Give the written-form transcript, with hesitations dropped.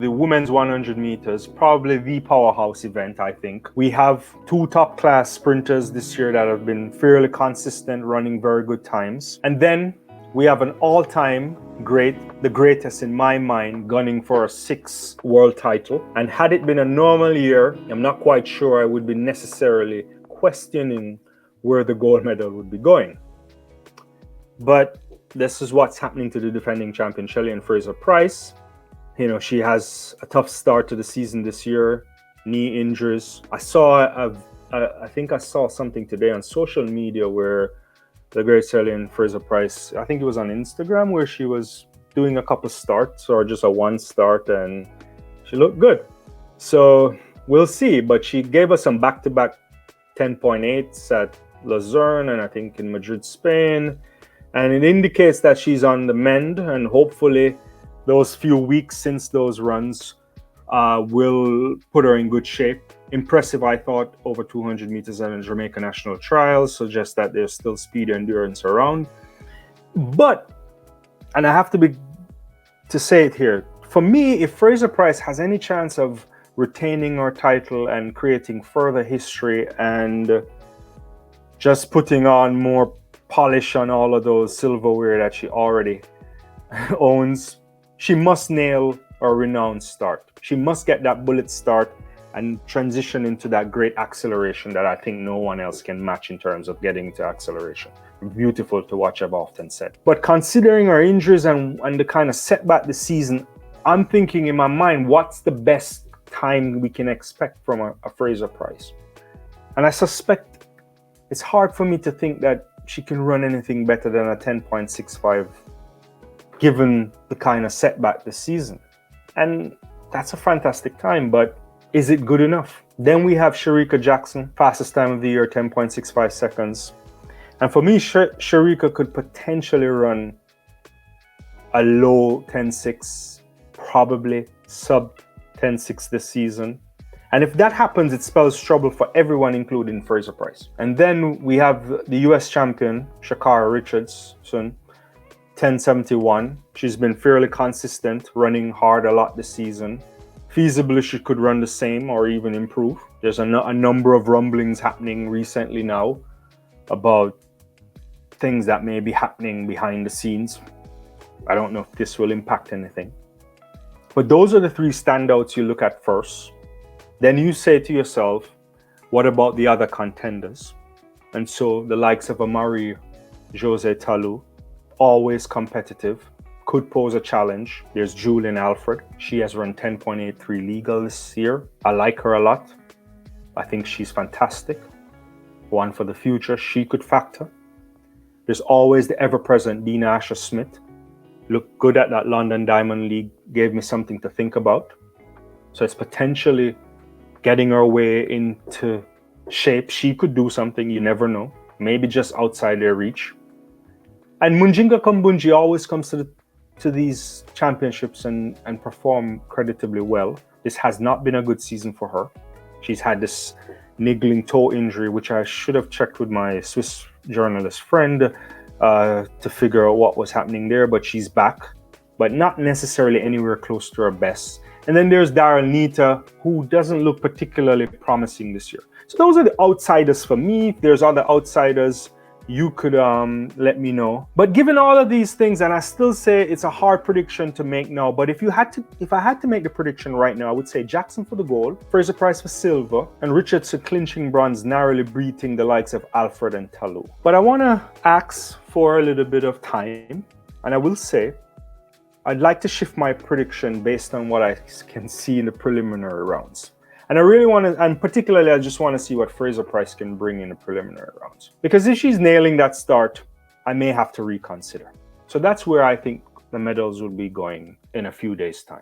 the women's 100 meters, probably the powerhouse event, I think. We have two top-class sprinters this year that have been fairly consistent, running very good times. And then we have an all-time great, the greatest in my mind, gunning for a 6th world title. And had it been a normal year, I'm not quite sure I would be necessarily questioning where the gold medal would be going. But this is what's happening to the defending champion, Shelly-Ann Fraser-Pryce. You know, she has a tough start to the season this year, knee injuries. I think I saw something today on social media where the great Shelly-Ann Fraser-Pryce, I think it was on Instagram, where she was doing a couple starts or just a one start, and she looked good. So we'll see, but she gave us some back-to-back 10.8s at Luzerne and I think in Madrid, Spain. And it indicates that she's on the mend, and hopefully those few weeks since those runs will put her in good shape. Impressive, I thought, over 200 meters in the Jamaica National Trials, suggests that there's still speed and endurance around. But, and I have to say it here, for me, if Fraser-Pryce has any chance of retaining her title and creating further history and just putting on more polish on all of those silverware that she already owns, she must nail a renowned start. She must get that bullet start and transition into that great acceleration that I think no one else can match in terms of getting to acceleration. Beautiful to watch, I've often said. But considering her injuries and the kind of setback this season, I'm thinking in my mind, what's the best time we can expect from a Fraser-Pryce? And I suspect it's hard for me to think that she can run anything better than a 10.65 given the kind of setback this season. And that's a fantastic time, but is it good enough? Then we have Shericka Jackson, fastest time of the year, 10.65 seconds. And for me, Shericka could potentially run a low 10.6, probably sub 10.6 this season. And if that happens, it spells trouble for everyone, including Fraser-Pryce. And then we have the US champion, Sha'Carri Richardson, 10.71. She's been fairly consistent, running hard a lot this season. Feasibly, she could run the same or even improve. There's a number of rumblings happening recently now about things that may be happening behind the scenes. I don't know if this will impact anything. But those are the three standouts you look at first. Then you say to yourself, what about the other contenders? And so the likes of a Marie-Josée, always competitive, could pose a challenge. There's Julien Alfred. She has run 10.83 legal this year. I like her a lot. I think she's fantastic. One for the future, she could factor. There's always the ever-present Dina Smith. Looked good at that London Diamond League, gave me something to think about. So it's potentially getting her way into shape. She could do something, you never know. Maybe just outside their reach. And Mujinga Kambundji always comes to these championships and perform creditably well. This has not been a good season for her. She's had this niggling toe injury, which I should have checked with my Swiss journalist friend to figure out what was happening there, but she's back, but not necessarily anywhere close to her best. And then there's Daryll Neita, who doesn't look particularly promising this year. So those are the outsiders for me. If there's other outsiders, you could let me know. But given all of these things, and I still say it's a hard prediction to make now, but if I had to make the prediction right now, I would say Jackson for the gold, Fraser-Pryce for silver, and Richardson clinching bronze, narrowly beating the likes of Alfred and Talou. But I want to ask for a little bit of time, and I will say I'd like to shift my prediction based on what I can see in the preliminary rounds. And I really want to, and particularly I just want to see what Fraser-Pryce can bring in the preliminary rounds. Because if she's nailing that start, I may have to reconsider. So that's where I think the medals will be going in a few days' time.